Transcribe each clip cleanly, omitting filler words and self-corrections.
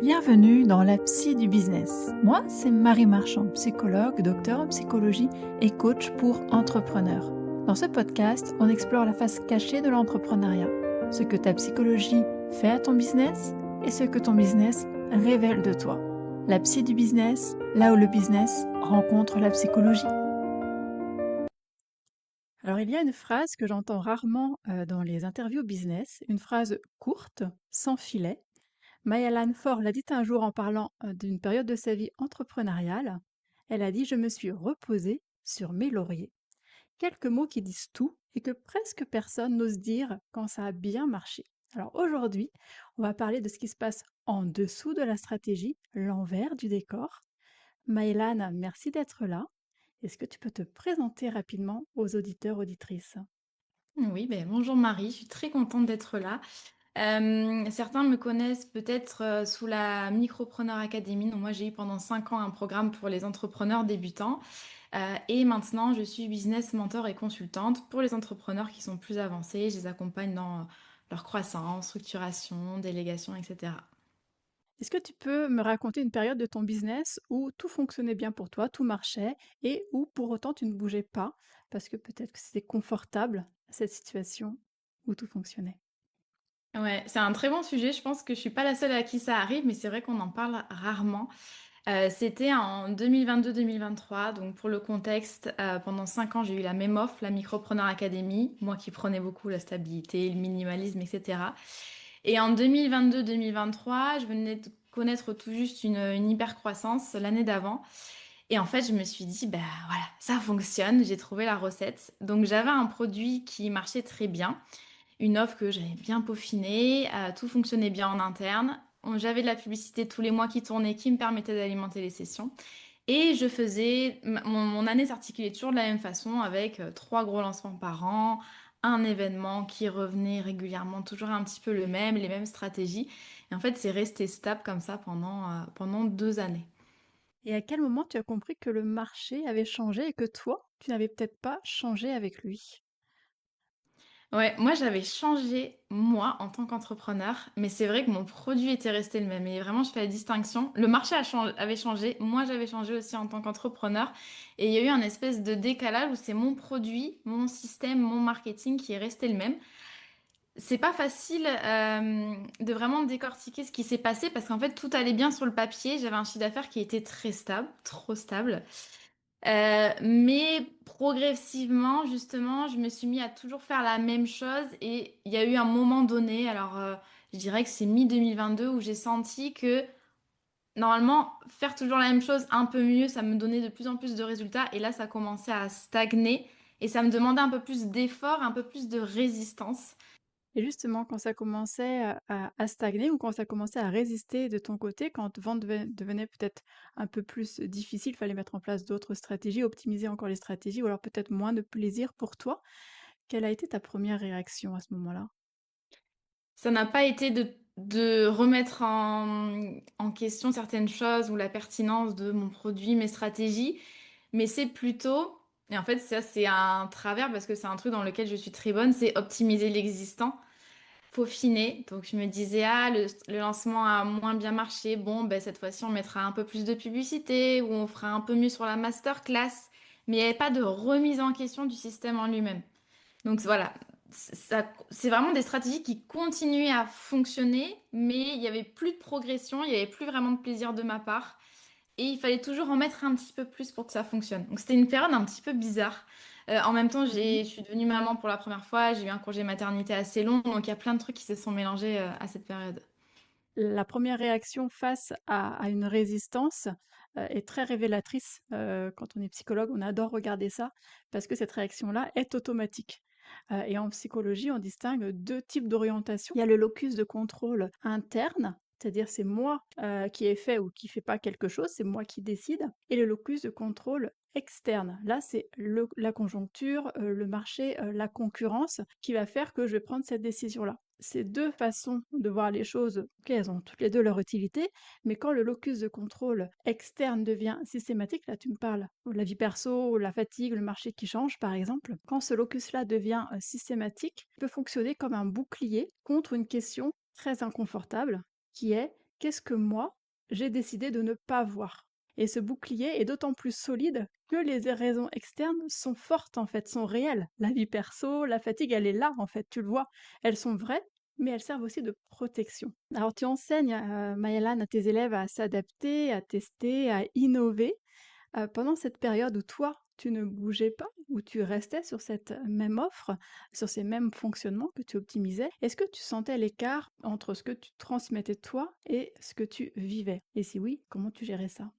Bienvenue dans la psy du business. Moi, c'est Marie Marchand, psychologue, docteur en psychologie et coach pour entrepreneurs. Dans ce podcast, on explore la face cachée de l'entrepreneuriat, ce que ta psychologie fait à ton business et ce que ton business révèle de toi. La psy du business, là où le business rencontre la psychologie. Alors, il y a une phrase que j'entends rarement dans les interviews business, une phrase courte, sans filet. Maya Ford l'a dit un jour en parlant d'une période de sa vie entrepreneuriale. Elle a dit: «Je me suis reposée sur mes lauriers». Quelques mots qui disent tout et que presque personne n'ose dire quand ça a bien marché. Alors aujourd'hui, on va parler de ce qui se passe en dessous de la stratégie, l'envers du décor. Maëlan, merci d'être là. Est-ce que tu peux te présenter rapidement aux auditeurs, auditrices? Oui, ben bonjour Marie, je suis très contente d'être là. Certains me connaissent peut-être sous la Micropreneur Academy. Donc moi, j'ai eu pendant 5 ans un programme pour les entrepreneurs débutants. Et maintenant, je suis business mentor et consultante pour les entrepreneurs qui sont plus avancés. Je les accompagne dans leur croissance, structuration, délégation, etc. Est-ce que tu peux me raconter une période de ton business où tout fonctionnait bien pour toi, tout marchait et où pour autant tu ne bougeais pas parce que peut-être que c'était confortable, cette situation où tout fonctionnait? Ouais, c'est un très bon sujet. Je pense que je suis pas la seule à qui ça arrive, mais c'est vrai qu'on en parle rarement. C'était en 2022-2023, donc pour le contexte, pendant 5 ans, j'ai eu la même offre, la Micropreneur Academy, moi qui prenais beaucoup la stabilité, le minimalisme, etc. Et en 2022-2023, je venais de connaître tout juste une hyper croissance l'année d'avant. Et en fait, je me suis dit, bah voilà, ça fonctionne, j'ai trouvé la recette. Donc j'avais un produit qui marchait très bien, une offre que j'avais bien peaufinée, tout fonctionnait bien en interne. J'avais de la publicité tous les mois qui tournait, qui me permettait d'alimenter les sessions. Et je faisais, mon année s'articulait toujours de la même façon avec 3 gros lancements par an, un événement qui revenait régulièrement, toujours un petit peu le même, les mêmes stratégies. Et en fait, c'est resté stable comme ça pendant 2 années. Et à quel moment tu as compris que le marché avait changé et que toi, tu n'avais peut-être pas changé avec lui? Ouais, moi j'avais changé moi en tant qu'entrepreneur, mais c'est vrai que mon produit était resté le même. Et vraiment, je fais la distinction. Le marché avait changé, moi j'avais changé aussi en tant qu'entrepreneur. Et il y a eu un espèce de décalage où c'est mon produit, mon système, mon marketing qui est resté le même. C'est pas facile de vraiment décortiquer ce qui s'est passé parce qu'en fait tout allait bien sur le papier. J'avais un chiffre d'affaires qui était très stable, trop stable. Mais progressivement, justement, je me suis mis à toujours faire la même chose et il y a eu un moment donné, alors je dirais que c'est mi-2022 où j'ai senti que normalement, faire toujours la même chose un peu mieux, ça me donnait de plus en plus de résultats et là, ça commençait à stagner et ça me demandait un peu plus d'effort, un peu plus de résistance. Et justement, quand ça commençait à stagner ou quand ça commençait à résister de ton côté, quand vente devenait peut-être un peu plus difficile, il fallait mettre en place d'autres stratégies, optimiser encore les stratégies ou alors peut-être moins de plaisir pour toi, quelle a été ta première réaction à ce moment-là? Ça n'a pas été de remettre en question certaines choses ou la pertinence de mon produit, mes stratégies, mais c'est plutôt, et en fait ça c'est un travers parce que c'est un truc dans lequel je suis très bonne, c'est optimiser l'existant, peaufiner. Donc je me disais, ah, le lancement a moins bien marché, bon, ben, cette fois-ci on mettra un peu plus de publicité ou on fera un peu mieux sur la masterclass, mais il n'y avait pas de remise en question du système en lui-même. Donc voilà, c'est vraiment des stratégies qui continuaient à fonctionner, mais il n'y avait plus de progression, il n'y avait plus vraiment de plaisir de ma part. Et il fallait toujours en mettre un petit peu plus pour que ça fonctionne. Donc c'était une période un petit peu bizarre. En même temps, Mmh. je suis devenue maman pour la première fois, j'ai eu un congé maternité assez long, donc il y a plein de trucs qui se sont mélangés à cette période. La première réaction face à une résistance, est très révélatrice. Quand on est psychologue, on adore regarder ça parce que cette réaction-là est automatique. Et en psychologie, on distingue 2 types d'orientation. Il y a le locus de contrôle interne, c'est-à-dire c'est moi, qui ai fait ou qui fait pas quelque chose, c'est moi qui décide et le locus de contrôle externe. Là, c'est le la conjoncture, le marché, la concurrence qui va faire que je vais prendre cette décision-là. Ces 2 façons de voir les choses, OK, elles ont toutes les 2 leur utilité, mais quand le locus de contrôle externe devient systématique, là tu me parles de la vie perso, la fatigue, le marché qui change par exemple, quand ce locus-là devient, systématique, il peut fonctionner comme un bouclier contre une question très inconfortable qui est: qu'est-ce que moi, j'ai décidé de ne pas voir? Et ce bouclier est d'autant plus solide que les raisons externes sont fortes en fait, sont réelles. La vie perso, la fatigue, elle est là en fait, tu le vois. Elles sont vraies, mais elles servent aussi de protection. Alors tu enseignes, Maëlan, à tes élèves à s'adapter, à tester, à innover. Pendant cette période où toi, tu ne bougeais pas, où tu restais sur cette même offre, sur ces mêmes fonctionnements que tu optimisais, est-ce que tu sentais l'écart entre ce que tu transmettais toi et ce que tu vivais? Et si oui, comment tu gérais ça?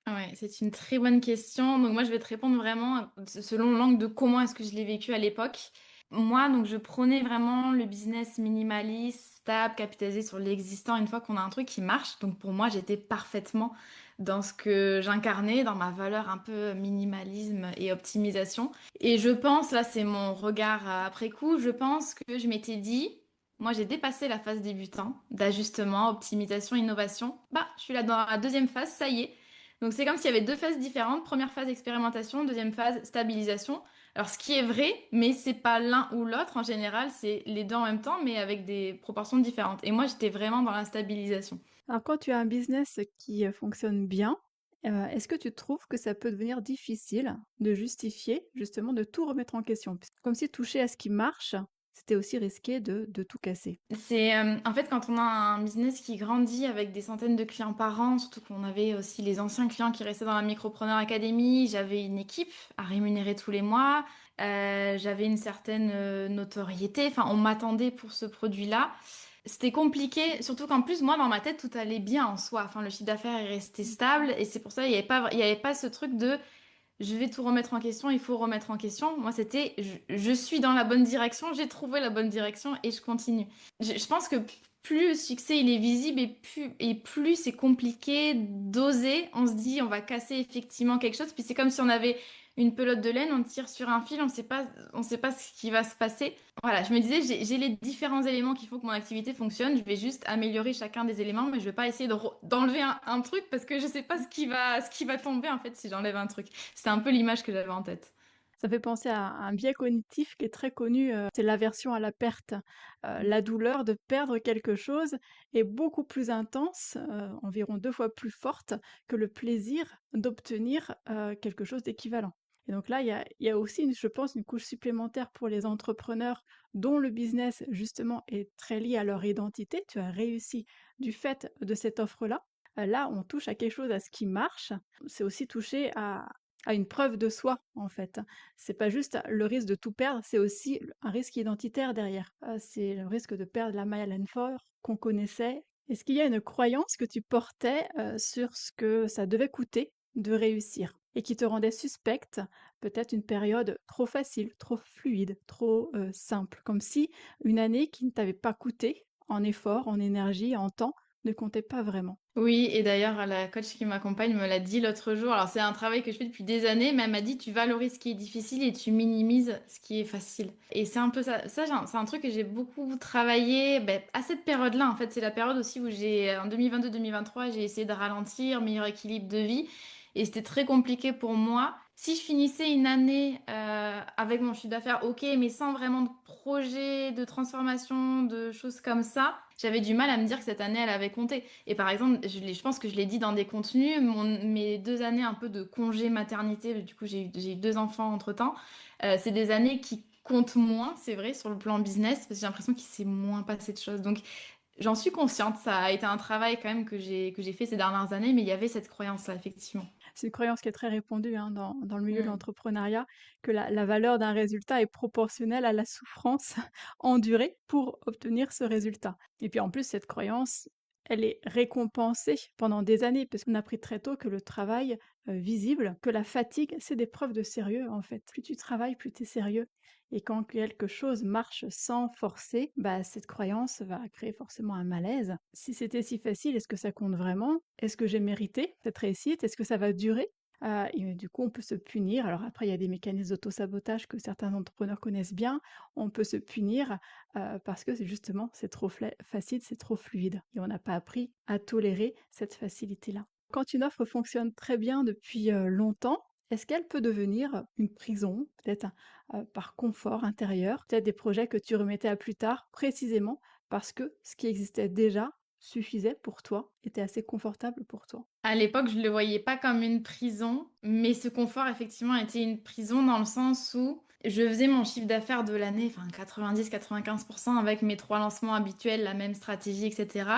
Ouais, c'est une très bonne question. Donc moi, je vais te répondre vraiment selon l'angle de comment est-ce que je l'ai vécu à l'époque. Moi, donc je prônais vraiment le business minimaliste, stable, capitalisé sur l'existant une fois qu'on a un truc qui marche. Donc pour moi, j'étais parfaitement dans ce que j'incarnais, dans ma valeur un peu minimalisme et optimisation. Et je pense, là c'est mon regard après coup, je pense que je m'étais dit, moi j'ai dépassé la phase débutant, d'ajustement, optimisation, innovation. Bah, je suis là dans la deuxième phase, ça y est. Donc c'est comme s'il y avait deux phases différentes. Première phase expérimentation, deuxième phase stabilisation. Alors ce qui est vrai, mais c'est pas l'un ou l'autre. En général, c'est les deux en même temps, mais avec des proportions différentes. Et moi, j'étais vraiment dans la stabilisation. Alors quand tu as un business qui, fonctionne bien, est-ce que tu trouves que ça peut devenir difficile de justifier, justement, de tout remettre en question? Comme si toucher à ce qui marche, c'était aussi risqué de tout casser. C'est en fait quand on a un business qui grandit avec des centaines de clients par an, surtout qu'on avait aussi les anciens clients qui restaient dans la Micropreneur Academy, j'avais une équipe à rémunérer tous les mois, j'avais une certaine notoriété, enfin on m'attendait pour ce produit-là. C'était compliqué, surtout qu'en plus moi dans ma tête tout allait bien en soi, enfin le chiffre d'affaires est resté stable et c'est pour ça il y avait pas ce truc de je vais tout remettre en question, il faut remettre en question. Moi, c'était je suis dans la bonne direction, j'ai trouvé la bonne direction et je continue. Je pense que plus le succès il est visible et plus c'est compliqué d'oser. On se dit, on va casser effectivement quelque chose. Puis c'est comme si on avait une pelote de laine, on tire sur un fil, on sait pas ce qui va se passer. Voilà, je me disais, j'ai les différents éléments qu'il faut que mon activité fonctionne. Je vais juste améliorer chacun des éléments, mais je vais pas essayer d'enlever un truc parce que je sais pas ce qui va tomber en fait si j'enlève un truc. C'était un peu l'image que j'avais en tête. Ça fait penser à un biais cognitif qui est très connu, c'est l'aversion à la perte. La douleur de perdre quelque chose est beaucoup plus intense, environ 2 fois plus forte que le plaisir d'obtenir, quelque chose d'équivalent. Et donc là, il y a aussi une je pense, une couche supplémentaire pour les entrepreneurs dont le business justement est très lié à leur identité. Tu as réussi du fait de cette offre-là. Là, on touche à quelque chose, à ce qui marche. C'est aussi toucher à une preuve de soi, en fait. C'est pas juste le risque de tout perdre, c'est aussi un risque identitaire derrière. C'est le risque de perdre la Maya Fort qu'on connaissait. Est-ce qu'il y a une croyance que tu portais, sur ce que ça devait coûter de réussir et qui te rendait suspecte, peut-être une période trop facile, trop fluide, trop, simple? Comme si une année qui ne t'avait pas coûté en effort, en énergie, en temps, ne comptait pas vraiment. Oui, et d'ailleurs, la coach qui m'accompagne me l'a dit l'autre jour. Alors, c'est un travail que je fais depuis des années, mais elle m'a dit, tu valorises ce qui est difficile et tu minimises ce qui est facile. Et c'est un peu ça. C'est un truc que j'ai beaucoup travaillé ben, à cette période-là. En fait, c'est la période aussi où en 2022-2023, j'ai essayé de ralentir, meilleur équilibre de vie. Et c'était très compliqué pour moi. Si je finissais une année avec mon chiffre d'affaires, ok, mais sans vraiment de projet, de transformation, de choses comme ça, j'avais du mal à me dire que cette année, elle avait compté. Et par exemple, je pense que je l'ai dit dans des contenus, mes 2 années un peu de congé maternité, du coup j'ai eu 2 enfants entre-temps, c'est des années qui comptent moins, c'est vrai, sur le plan business, parce que j'ai l'impression qu'il s'est moins passé de choses. Donc j'en suis consciente, ça a été un travail quand même que j'ai fait ces dernières années, mais il y avait cette croyance-là, effectivement. C'est une croyance qui est très répandue, hein, dans le milieu de Mm. l'entrepreneuriat, que la valeur d'un résultat est proportionnelle à la souffrance endurée pour obtenir ce résultat. Et puis en plus, cette croyance, elle est récompensée pendant des années, parce qu'on a appris très tôt que le travail visible, que la fatigue, c'est des preuves de sérieux en fait. Plus tu travailles, plus tu es sérieux. Et quand quelque chose marche sans forcer, bah, cette croyance va créer forcément un malaise. Si c'était si facile, est-ce que ça compte vraiment? Est-ce que j'ai mérité cette réussite? Est-ce que ça va durer? Et du coup, on peut se punir. Alors après, il y a des mécanismes d'auto-sabotage que certains entrepreneurs connaissent bien. On peut se punir parce que c'est justement, c'est trop facile, c'est trop fluide. Et on n'a pas appris à tolérer cette facilité-là. Quand une offre fonctionne très bien depuis longtemps, est-ce qu'elle peut devenir une prison, peut-être par confort intérieur, peut-être des projets que tu remettais à plus tard, précisément parce que ce qui existait déjà suffisait pour toi, était assez confortable pour toi? À l'époque, je le voyais pas comme une prison, mais ce confort, effectivement, était une prison dans le sens où je faisais mon chiffre d'affaires de l'année, enfin 90-95% avec mes 3 lancements habituels, la même stratégie, etc.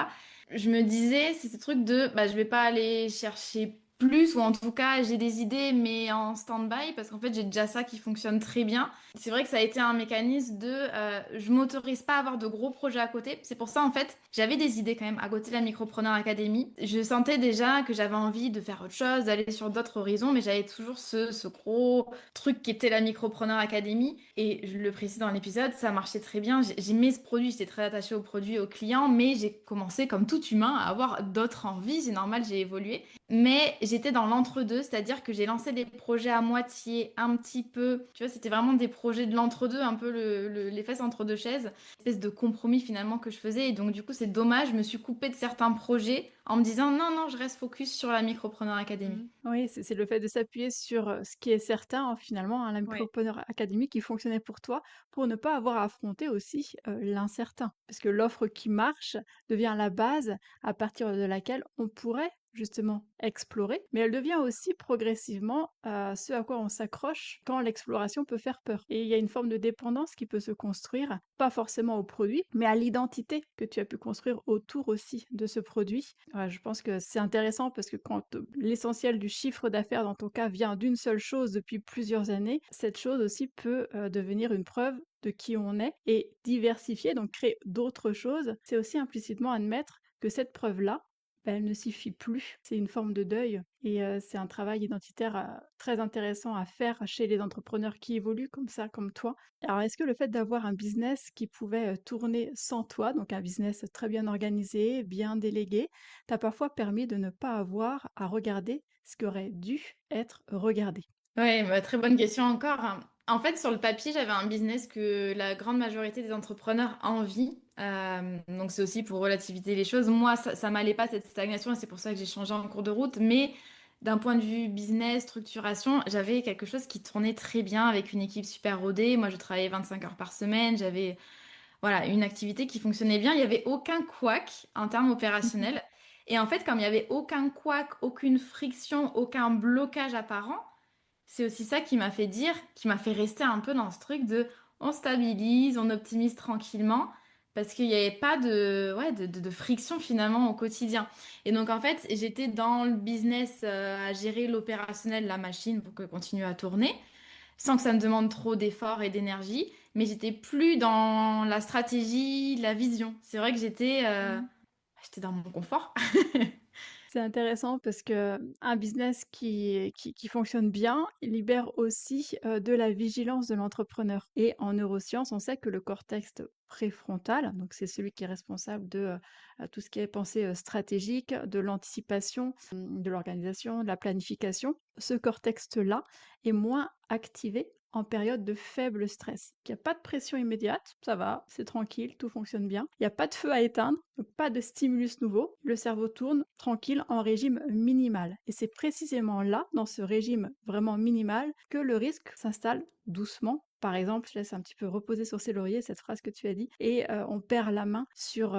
Je me disais, c'est ce truc de, bah, je vais pas aller chercher plus, ou en tout cas, j'ai des idées, mais en stand-by, parce qu'en fait, j'ai déjà ça qui fonctionne très bien. C'est vrai que ça a été un mécanisme de, je m'autorise pas à avoir de gros projets à côté. C'est pour ça, en fait, j'avais des idées quand même à côté de la Micropreneur Academy. Je sentais déjà que j'avais envie de faire autre chose, d'aller sur d'autres horizons, mais j'avais toujours ce gros truc qui était la Micropreneur Academy. Et je le précise dans l'épisode, ça marchait très bien. J'aimais ce produit, j'étais très attachée au produit, aux clients, mais j'ai commencé, comme tout humain, à avoir d'autres envies. C'est normal, j'ai évolué. Mais j'étais dans l'entre-deux, c'est-à-dire que j'ai lancé des projets à moitié, un petit peu. Tu vois, c'était vraiment des projets de l'entre-deux, un peu les fesses entre deux chaises. Espèce de compromis finalement que je faisais. Et donc, du coup, c'est dommage, je me suis coupée de certains projets en me disant non, non, je reste focus sur la Micropreneur Academy. Oui, c'est le fait de s'appuyer sur, ce qui est certain, finalement, hein, la Ouais. Micropreneur Academy qui fonctionnait pour toi, pour ne pas avoir à affronter aussi, l'incertain. Parce que l'offre qui marche devient la base à partir de laquelle on pourrait justement explorer, mais elle devient aussi progressivement, ce à quoi on s'accroche quand l'exploration peut faire peur. Et il y a une forme de dépendance qui peut se construire, pas forcément au produit, mais à l'identité que tu as pu construire autour aussi de ce produit. Ouais, je pense que c'est intéressant parce que quand l'essentiel du chiffre d'affaires dans ton cas vient d'une seule chose depuis plusieurs années, cette chose aussi peut devenir une preuve de qui on est et diversifier, donc créer d'autres choses. C'est aussi implicitement admettre que cette preuve-là, ben, elle ne suffit plus. C'est une forme de deuil et c'est un travail identitaire très intéressant à faire chez les entrepreneurs qui évoluent comme ça, comme toi. Alors, est-ce que le fait d'avoir un business qui pouvait tourner sans toi, donc un business très bien organisé, bien délégué, t'a parfois permis de ne pas avoir à regarder ce qui aurait dû être regardé? Ouais, bah, très bonne question encore, hein. En fait, sur le papier, j'avais un business que la grande majorité des entrepreneurs envient. Donc, c'est aussi pour relativiser les choses. Moi, ça m'allait pas cette stagnation et c'est pour ça que j'ai changé en cours de route. Mais d'un point de vue business, structuration, j'avais quelque chose qui tournait très bien avec une équipe super rodée. Moi, je travaillais 25 heures par semaine. J'avais, voilà, une activité qui fonctionnait bien. Il n'y avait aucun couac en termes opérationnels. Et en fait, comme il n'y avait aucun couac, aucune friction, aucun blocage apparent, c'est aussi ça qui m'a fait dire, qui m'a fait rester un peu dans ce truc de on stabilise, on optimise tranquillement, parce qu'il n'y avait pas de, ouais, de friction finalement au quotidien. Et donc en fait, j'étais dans le business à gérer l'opérationnel de la machine pour qu'elle continue à tourner, sans que ça me demande trop d'efforts et d'énergie, mais j'étais plus dans la stratégie, la vision. C'est vrai que j'étais dans mon confort. C'est intéressant parce que un business qui fonctionne bien, il libère aussi, de la vigilance de l'entrepreneur et en neurosciences, on sait que le cortex préfrontal, donc c'est celui qui est responsable de, tout ce qui est pensée, stratégique, de l'anticipation, de l'organisation, de la planification. Ce cortex-là est moins activé en période de faible stress. Il y a pas de pression immédiate, ça va, c'est tranquille, tout fonctionne bien. Il y a pas de feu à éteindre, donc pas de stimulus nouveau. Le cerveau tourne tranquille en régime minimal. Et c'est précisément là, dans ce régime vraiment minimal, que le risque s'installe doucement. Par exemple, je laisse un petit peu reposer sur ses lauriers cette phrase que tu as dit, et on perd la main sur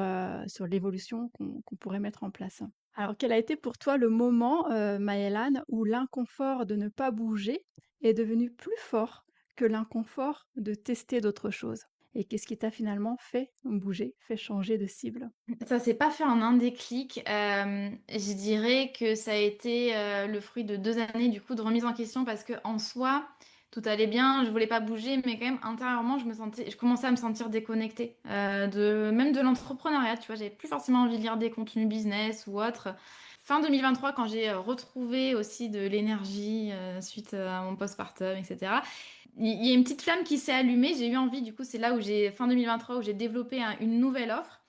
l'évolution qu'on pourrait mettre en place. Alors, quel a été pour toi le moment, Maëlan, où l'inconfort de ne pas bouger est devenu plus fort que l'inconfort de tester d'autres choses? Et qu'est-ce qui t'a finalement fait bouger, fait changer de cible? Ça s'est pas fait en un déclic. Je dirais que ça a été le fruit de 2 années du coup de remise en question parce que en soi, tout allait bien, je voulais pas bouger, mais quand même intérieurement, je commençais à me sentir déconnectée même de l'entrepreneuriat. Tu vois, j'avais plus forcément envie de lire des contenus business ou autre. Fin 2023, quand j'ai retrouvé aussi de l'énergie suite à mon postpartum, etc. Il y a une petite flamme qui s'est allumée. J'ai eu envie, du coup, c'est là où fin 2023, où j'ai développé une nouvelle offre.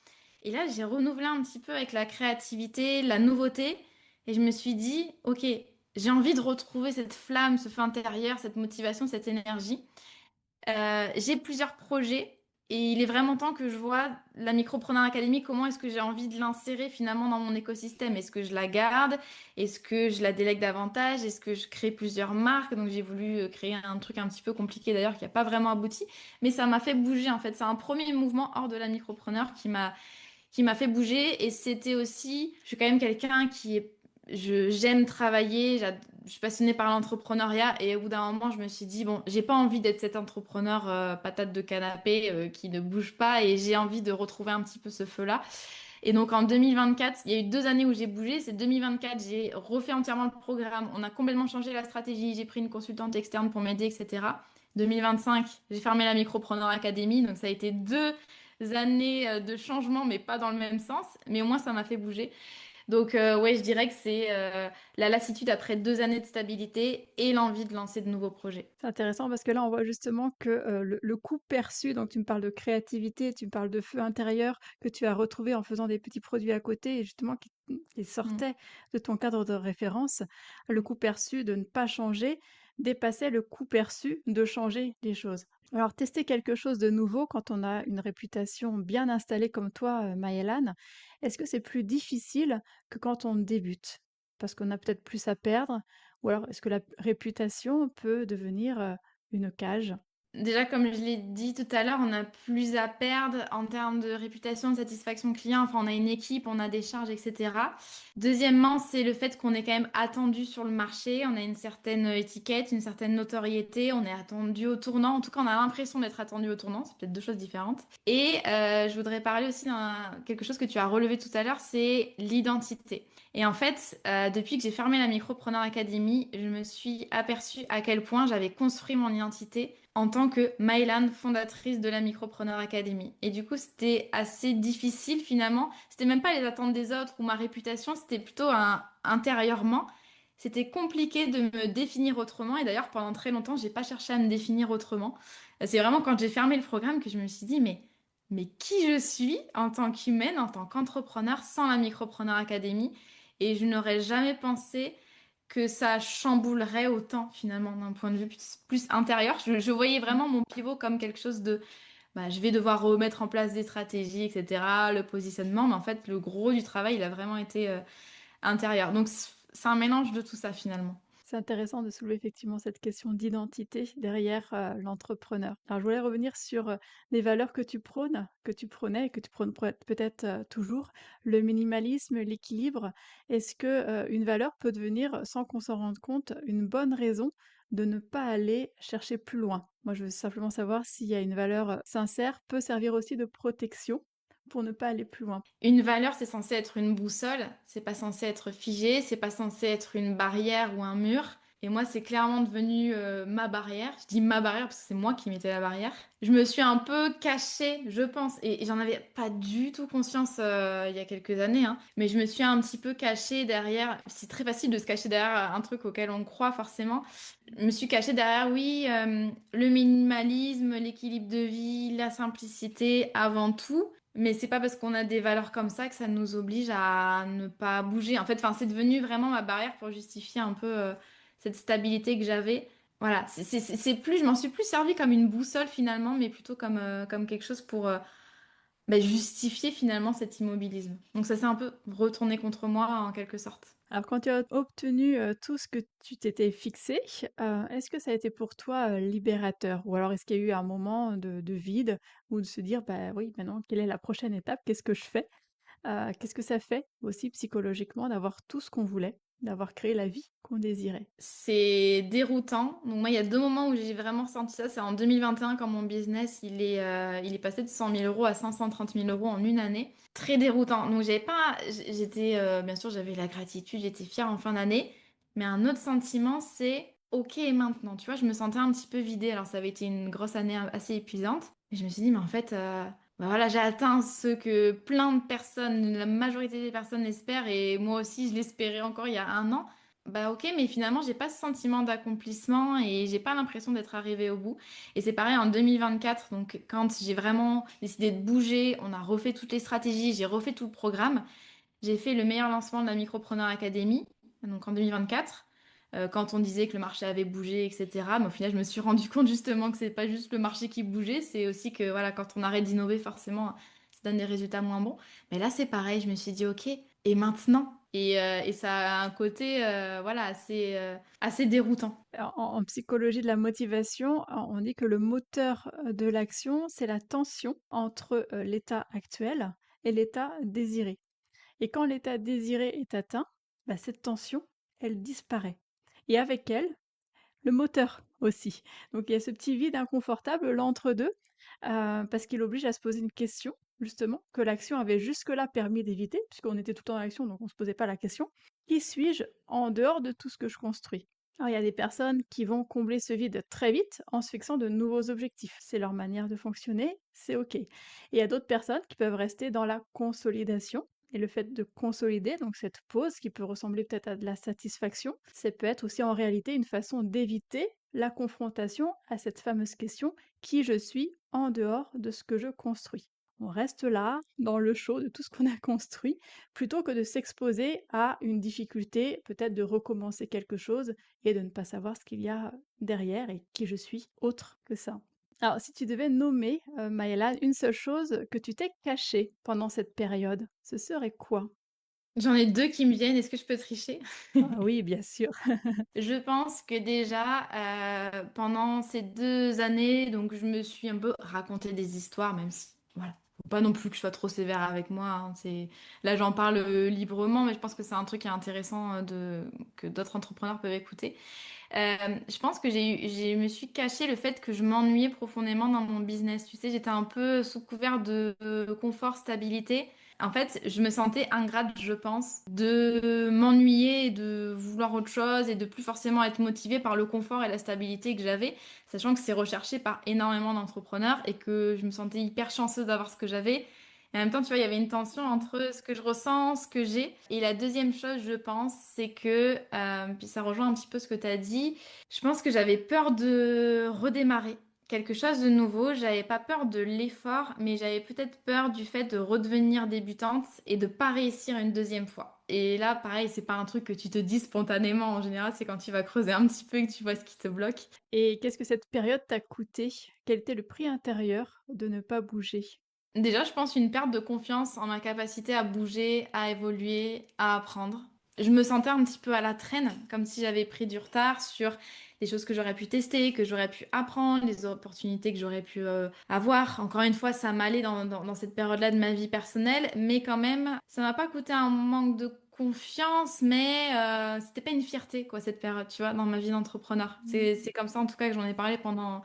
Et là, j'ai renouvelé un petit peu avec la créativité, la nouveauté. Et je me suis dit, OK, j'ai envie de retrouver cette flamme, ce feu intérieur, cette motivation, cette énergie. J'ai plusieurs projets et il est vraiment temps que je vois la Micropreneur Academy, comment est-ce que j'ai envie de l'insérer finalement dans mon écosystème? Est-ce que je la garde? Est-ce que je la délègue davantage? Est-ce que je crée plusieurs marques? Donc j'ai voulu créer un truc un petit peu compliqué d'ailleurs qui n'a pas vraiment abouti, mais ça m'a fait bouger en fait. C'est un premier mouvement hors de la Micropreneur qui m'a fait bouger. Et c'était aussi, je suis quand même quelqu'un qui est, j'aime travailler, je suis passionnée par l'entrepreneuriat. Et au bout d'un moment, je me suis dit, bon, j'ai pas envie d'être cet entrepreneur patate de canapé qui ne bouge pas. Et j'ai envie de retrouver un petit peu ce feu-là. Et donc en 2024, il y a eu 2 années où j'ai bougé. C'est 2024, j'ai refait entièrement le programme. On a complètement changé la stratégie. J'ai pris une consultante externe pour m'aider, etc. 2025, j'ai fermé la Micropreneur Academy. Donc ça a été 2 années de changement, mais pas dans le même sens. Mais au moins, ça m'a fait bouger. Donc ouais, je dirais que c'est la lassitude après 2 années de stabilité et l'envie de lancer de nouveaux projets. C'est intéressant parce que là, on voit justement que, le coût perçu, donc tu me parles de créativité, tu me parles de feu intérieur que tu as retrouvé en faisant des petits produits à côté et justement qui Mm. sortaient de ton cadre de référence. Le coût perçu de ne pas changer dépassait le coût perçu de changer les choses. Alors tester quelque chose de nouveau quand on a une réputation bien installée comme toi, Maëlane, est-ce que c'est plus difficile que quand on débute? Parce qu'on a peut-être plus à perdre ou alors, est-ce que la réputation peut devenir, une cage? Déjà, comme je l'ai dit tout à l'heure, on a plus à perdre en termes de réputation, de satisfaction client. Enfin, on a une équipe, on a des charges, etc. Deuxièmement, c'est le fait qu'on est quand même attendu sur le marché. On a une certaine étiquette, une certaine notoriété. On est attendu au tournant. En tout cas, on a l'impression d'être attendu au tournant. C'est peut-être deux choses différentes. Et je voudrais parler aussi d'un quelque chose que tu as relevé tout à l'heure, c'est l'identité. Et en fait, depuis que j'ai fermé la Micropreneur Academy, je me suis aperçue à quel point j'avais construit mon identité en tant que Mylan, fondatrice de la Micropreneur Academy. Et du coup, c'était assez difficile finalement. C'était même pas les attentes des autres ou ma réputation, c'était plutôt intérieurement. C'était compliqué de me définir autrement. Et d'ailleurs, pendant très longtemps, j'ai pas cherché à me définir autrement. C'est vraiment quand j'ai fermé le programme que je me suis dit, mais qui je suis en tant qu'humaine, en tant qu'entrepreneur sans la Micropreneur Academy? Et je n'aurais jamais pensé que ça chamboulerait autant finalement d'un point de vue plus intérieur. Je voyais vraiment mon pivot comme quelque chose de, bah, je vais devoir remettre en place des stratégies, etc., le positionnement, mais en fait le gros du travail, il a vraiment été intérieur. Donc c'est un mélange de tout ça finalement. C'est intéressant de soulever effectivement cette question d'identité derrière, l'entrepreneur. Alors je voulais revenir sur, les valeurs que tu prônes, que tu prônais et que tu prônes peut-être, toujours, le minimalisme, l'équilibre. Est-ce que, une valeur peut devenir, sans qu'on s'en rende compte, une bonne raison de ne pas aller chercher plus loin? Moi, je veux simplement savoir s'il y a une valeur, sincère, peut servir aussi de protection pour ne pas aller plus loin. Une valeur, c'est censé être une boussole, c'est pas censé être figé, c'est pas censé être une barrière ou un mur. Et moi, c'est clairement devenu ma barrière. Je dis ma barrière parce que c'est moi qui mettais la barrière. Je me suis un peu cachée, je pense, et j'en avais pas du tout conscience il y a quelques années, hein, mais je me suis un petit peu cachée derrière. C'est très facile de se cacher derrière un truc auquel on croit forcément. Je me suis cachée derrière, oui, le minimalisme, l'équilibre de vie, la simplicité avant tout. Mais c'est pas parce qu'on a des valeurs comme ça que ça nous oblige à ne pas bouger. En fait, enfin, c'est devenu vraiment ma barrière pour justifier un peu cette stabilité que j'avais. Voilà, c'est plus, je m'en suis plus servi comme une boussole finalement, mais plutôt comme quelque chose pour bah, justifier finalement cet immobilisme. Donc ça s'est un peu retourné contre moi en quelque sorte. Alors quand tu as obtenu, tout ce que tu t'étais fixé, est-ce que ça a été pour toi, libérateur? Ou alors est-ce qu'il y a eu un moment de vide ou de se dire: «Bah, oui, maintenant quelle est la prochaine étape? Qu'est-ce que je fais?» Qu'est-ce que ça fait aussi psychologiquement d'avoir tout ce qu'on voulait, d'avoir créé la vie qu'on désirait? C'est déroutant. Donc moi, il y a 2 moments où j'ai vraiment ressenti ça. C'est en 2021 quand mon business, il est passé de 100 000 euros à 530 000 euros en une année. Très déroutant. Donc j'avais pas, j'étais, bien sûr, j'avais la gratitude, j'étais fière en fin d'année. Mais un autre sentiment, c'est OK, et maintenant, tu vois, je me sentais un petit peu vidée. Alors ça avait été une grosse année assez épuisante. Et je me suis dit, mais en fait, bah voilà, j'ai atteint ce que plein de personnes, la majorité des personnes l'espèrent. Et moi aussi, je l'espérais encore il y a un an. Bah ok, mais finalement, j'ai pas ce sentiment d'accomplissement et j'ai pas l'impression d'être arrivée au bout. Et c'est pareil en 2024, donc quand j'ai vraiment décidé de bouger, on a refait toutes les stratégies, j'ai refait tout le programme. J'ai fait le meilleur lancement de la Micropreneur Academy, donc en 2024, quand on disait que le marché avait bougé, etc. Mais au final, je me suis rendu compte justement que c'est pas juste le marché qui bougeait, c'est aussi que voilà, quand on arrête d'innover, forcément, ça donne des résultats moins bons. Mais là, c'est pareil, je me suis dit, ok, et maintenant? Et ça a un côté voilà, assez déroutant. Alors en psychologie de la motivation, on dit que le moteur, de l'action, c'est la tension entre, l'état actuel et l'état désiré. Et quand l'état désiré est atteint, bah, cette tension, elle disparaît. Et avec elle, le moteur aussi. Donc il y a ce petit vide inconfortable, l'entre-deux, parce qu'il oblige à se poser une question, justement, que l'action avait jusque-là permis d'éviter, puisqu'on était tout le temps en action, donc on ne se posait pas la question. Qui suis-je en dehors de tout ce que je construis? Alors il y a des personnes qui vont combler ce vide très vite en se fixant de nouveaux objectifs. C'est leur manière de fonctionner, c'est OK. Et il y a d'autres personnes qui peuvent rester dans la consolidation, et le fait de consolider, donc cette pause qui peut ressembler peut-être à de la satisfaction, ça peut être aussi en réalité une façon d'éviter la confrontation à cette fameuse question: qui je suis en dehors de ce que je construis? On reste là, dans le chaud de tout ce qu'on a construit, plutôt que de s'exposer à une difficulté, peut-être de recommencer quelque chose et de ne pas savoir ce qu'il y a derrière et qui je suis autre que ça. Alors, si tu devais nommer, Maëla, une seule chose que tu t'es cachée pendant cette période, ce serait quoi? J'en ai 2 qui me viennent, est-ce que je peux tricher? Ah oui, bien sûr. Je pense que déjà, pendant ces 2 années, donc je me suis un peu raconté des histoires, même si, voilà, faut pas non plus que je sois trop sévère avec moi, hein. Là, j'en parle librement, mais je pense que c'est un truc qui est intéressant que d'autres entrepreneurs peuvent écouter. Euh, je pense que je me suis caché le fait que je m'ennuyais profondément dans mon business. Tu sais, j'étais un peu sous couvert de confort, stabilité. En fait, je me sentais ingrate, je pense, de m'ennuyer, et de vouloir autre chose et de plus forcément être motivée par le confort et la stabilité que j'avais, sachant que c'est recherché par énormément d'entrepreneurs et que je me sentais hyper chanceuse d'avoir ce que j'avais. Et en même temps, tu vois, il y avait une tension entre ce que je ressens, ce que j'ai. Et la deuxième chose, je pense, c'est que, puis ça rejoint un petit peu ce que tu as dit, je pense que j'avais peur de redémarrer quelque chose de nouveau. J'avais pas peur de l'effort, mais j'avais peut-être peur du fait de redevenir débutante et de pas réussir une deuxième fois. Et là, pareil, c'est pas un truc que tu te dis spontanément. En général, c'est quand tu vas creuser un petit peu et que tu vois ce qui te bloque. Et qu'est-ce que cette période t'a coûté? Quel était le prix intérieur de ne pas bouger? Déjà, je pense une perte de confiance en ma capacité à bouger, à évoluer, à apprendre. Je me sentais un petit peu à la traîne, comme si j'avais pris du retard sur les choses que j'aurais pu tester, que j'aurais pu apprendre, les opportunités que j'aurais pu avoir. Encore une fois, ça m'allait dans cette période-là de ma vie personnelle, mais quand même, ça m'a pas coûté un manque de confiance, mais c'était pas une fierté, quoi, cette période, tu vois, dans ma vie d'entrepreneur. C'est comme ça, en tout cas, que j'en ai parlé pendant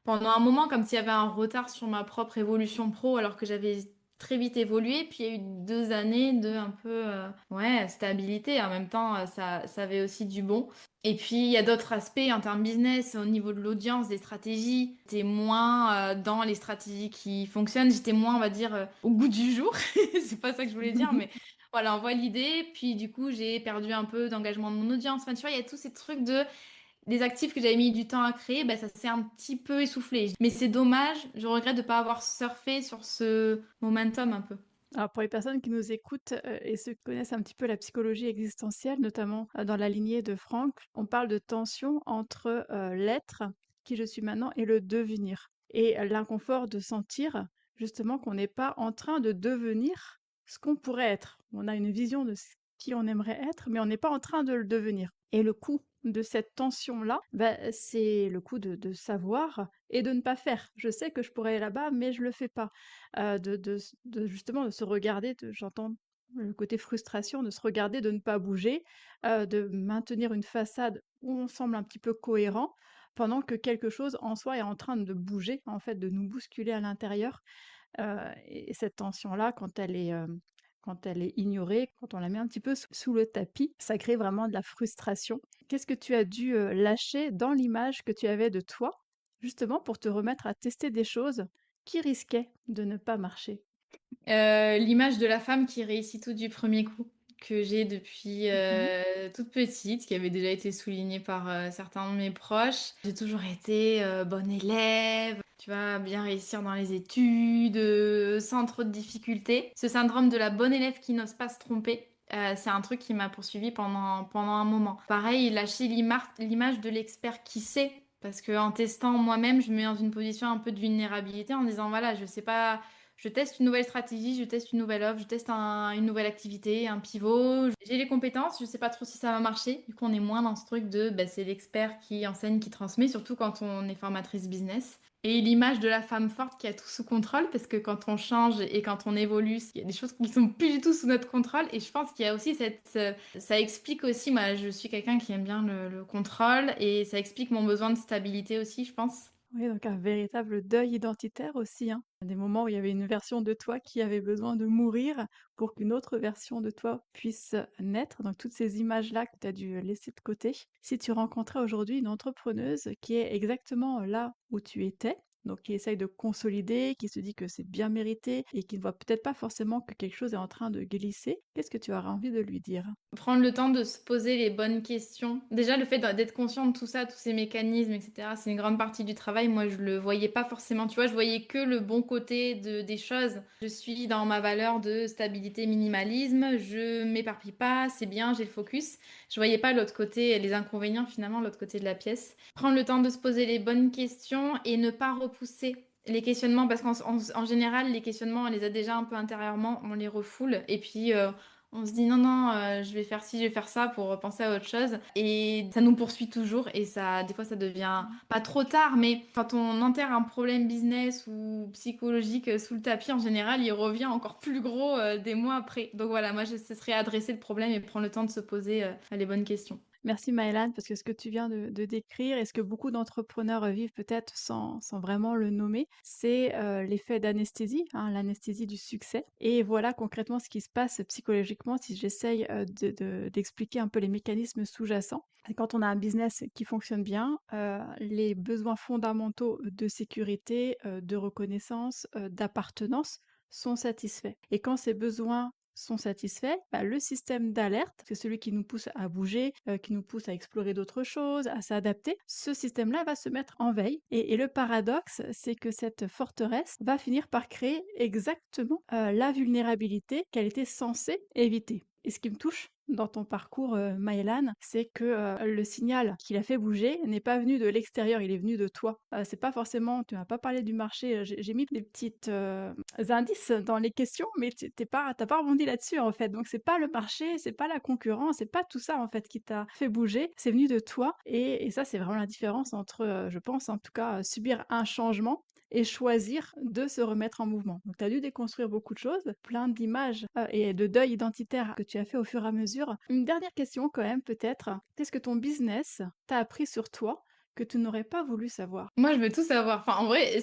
un moment, comme s'il y avait un retard sur ma propre évolution pro, alors que j'avais très vite évolué. Puis il y a eu 2 années de un peu ouais, stabilité. En même temps, ça avait aussi du bon. Et puis il y a d'autres aspects en termes business, au niveau de l'audience, des stratégies. J'étais moins dans les stratégies qui fonctionnent. J'étais moins, on va dire, au goût du jour. C'est pas ça que je voulais dire, mais voilà, on voit l'idée. Puis du coup, j'ai perdu un peu d'engagement de mon audience. Enfin, tu vois, il y a tous ces trucs de des actifs que j'avais mis du temps à créer, bah, ça s'est un petit peu essoufflé. Mais c'est dommage, je regrette de ne pas avoir surfé sur ce momentum un peu. Alors pour les personnes qui nous écoutent, et ceux qui connaissent un petit peu la psychologie existentielle, notamment, dans la lignée de Franck, on parle de tension entre, l'être, qui je suis maintenant, et le devenir. Et l'inconfort de sentir justement qu'on n'est pas en train de devenir ce qu'on pourrait être. On a une vision de ce qui on aimerait être, mais on n'est pas en train de le devenir. Et le coût de cette tension-là, bah, c'est le coût de savoir et de ne pas faire. Je sais que je pourrais aller là-bas, mais je le fais pas. De justement de se regarder, j'entends le côté frustration, de se regarder, de ne pas bouger, de maintenir une façade où on semble un petit peu cohérent, pendant que quelque chose en soi est en train de bouger, en fait, de nous bousculer à l'intérieur. Et cette tension-là, quand elle est ignorée, quand on la met un petit peu sous le tapis, ça crée vraiment de la frustration. Qu'est-ce que tu as dû lâcher dans l'image que tu avais de toi, justement pour te remettre à tester des choses qui risquaient de ne pas marcher? L'image de la femme qui réussit tout du premier coup, que j'ai depuis Mhm. toute petite, qui avait déjà été soulignée par certains de mes proches. J'ai toujours été bonne élève, tu vois, bien réussir dans les études, sans trop de difficultés. Ce syndrome de la bonne élève qui n'ose pas se tromper. C'est un truc qui m'a poursuivi pendant un moment. Pareil, lâcher l'image de l'expert qui sait, parce que en testant moi-même, je me mets dans une position un peu de vulnérabilité en disant voilà, je sais pas je teste une nouvelle stratégie, je teste une nouvelle offre, je teste une nouvelle activité, un pivot. J'ai les compétences, je sais pas trop si ça va marcher. Du coup, on est moins dans ce truc de bah, c'est l'expert qui enseigne, qui transmet, surtout quand on est formatrice business. Et l'image de la femme forte qui a tout sous contrôle, parce que quand on change et quand on évolue, il y a des choses qui sont plus du tout sous notre contrôle. Et je pense qu'il y a aussi ça explique aussi, moi, je suis quelqu'un qui aime bien le contrôle, et ça explique mon besoin de stabilité aussi, je pense. Oui, donc un véritable deuil identitaire aussi, hein. Des moments où il y avait une version de toi qui avait besoin de mourir pour qu'une autre version de toi puisse naître. Donc toutes ces images-là que tu as dû laisser de côté. Si tu rencontrais aujourd'hui une entrepreneuse qui est exactement là où tu étais, donc qui essaye de consolider, qui se dit que c'est bien mérité et qui ne voit peut-être pas forcément que quelque chose est en train de glisser, qu'est-ce que tu auras envie de lui dire? Prendre le temps de se poser les bonnes questions. Déjà, le fait d'être conscient de tout ça, tous ces mécanismes, etc., c'est une grande partie du travail. Moi, je le voyais pas forcément. Tu vois, je voyais que le bon côté des choses. Je suis dans ma valeur de stabilité, minimalisme. Je m'éparpille pas, c'est bien, j'ai le focus. Je voyais pas l'autre côté, les inconvénients finalement, l'autre côté de la pièce. Prendre le temps de se poser les bonnes questions et ne pas repousser les questionnements, parce qu'en général, les questionnements, on les a déjà un peu intérieurement, on les refoule. Et puis, on se dit non, non, je vais faire ci, je vais faire ça pour penser à autre chose. Et ça nous poursuit toujours. Et ça, des fois, ça devient pas trop tard, mais quand on enterre un problème business ou psychologique sous le tapis, en général, il revient encore plus gros des mois après. Donc voilà, moi, ce serait adresser le problème et prendre le temps de se poser les bonnes questions. Merci Maëlane, parce que ce que tu viens de décrire et ce que beaucoup d'entrepreneurs vivent peut-être sans vraiment le nommer, c'est l'effet d'anesthésie, hein, l'anesthésie du succès. Et voilà concrètement ce qui se passe psychologiquement si j'essaye d'expliquer un peu les mécanismes sous-jacents. Et quand on a un business qui fonctionne bien, les besoins fondamentaux de sécurité, de reconnaissance, d'appartenance sont satisfaits. Et quand ces besoins sont satisfaits, bah, le système d'alerte, c'est celui qui nous pousse à bouger, qui nous pousse à explorer d'autres choses, à s'adapter. Ce système-là va se mettre en veille. Et le paradoxe, c'est que cette forteresse va finir par créer exactement la vulnérabilité qu'elle était censée éviter. Et ce qui me touche dans ton parcours, Maëlan, c'est que le signal qui l'a fait bouger n'est pas venu de l'extérieur, il est venu de toi. C'est pas forcément, tu m'as pas parlé du marché, j'ai mis des petites indices dans les questions, mais t'as pas rebondi là-dessus en fait. Donc c'est pas le marché, c'est pas la concurrence, c'est pas tout ça en fait qui t'a fait bouger, c'est venu de toi. Et ça, c'est vraiment la différence entre, je pense en tout cas, subir un changement et choisir de se remettre en mouvement. Donc tu as dû déconstruire beaucoup de choses, plein d'images et de deuil identitaire que tu as fait au fur et à mesure. Une dernière question quand même peut-être, qu'est-ce que ton business t'a appris sur toi que tu n'aurais pas voulu savoir? Moi, je veux tout savoir. Enfin, en vrai,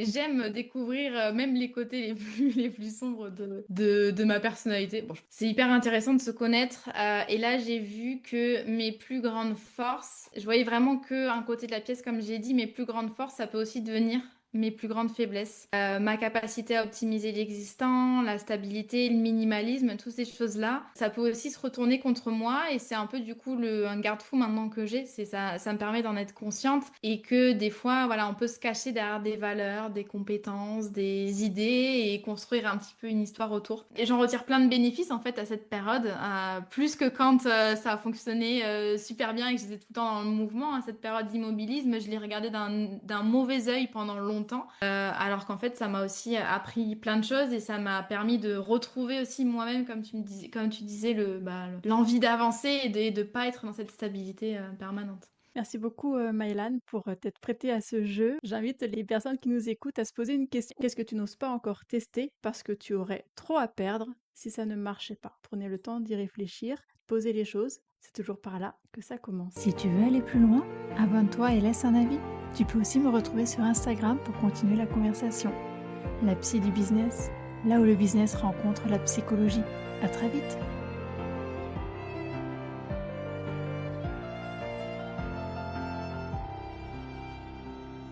j'aime découvrir même les côtés les plus sombres de ma personnalité. Bon, c'est hyper intéressant de se connaître. Et là, j'ai vu que mes plus grandes forces, je voyais vraiment que un côté de la pièce, comme j'ai dit, mes plus grandes forces, ça peut aussi devenir mes plus grandes faiblesses. Ma capacité à optimiser l'existant, la stabilité, le minimalisme, toutes ces choses-là, ça peut aussi se retourner contre moi, et c'est un peu du coup un garde-fou maintenant que j'ai. C'est ça, ça me permet d'en être consciente, et que des fois, voilà, on peut se cacher derrière des valeurs, des compétences, des idées, et construire un petit peu une histoire autour. Et j'en retire plein de bénéfices en fait à cette période, plus que quand ça a fonctionné super bien et que j'étais tout le temps dans le mouvement. À cette période d'immobilisme, je l'ai regardé d'un mauvais œil pendant longtemps, alors qu'en fait, ça m'a aussi appris plein de choses, et ça m'a permis de retrouver aussi moi-même, comme tu disais, l'envie d'avancer et de pas être dans cette stabilité permanente. Merci beaucoup, Maëlan, pour t'être prêtée à ce jeu. J'invite les personnes qui nous écoutent à se poser une question. Qu'est-ce que tu n'oses pas encore tester parce que tu aurais trop à perdre si ça ne marchait pas? Prenez le temps d'y réfléchir, poser les choses. C'est toujours par là que ça commence. Si tu veux aller plus loin, abonne-toi et laisse un avis. Tu peux aussi me retrouver sur Instagram pour continuer la conversation. La psy du business, là où le business rencontre la psychologie. À très vite!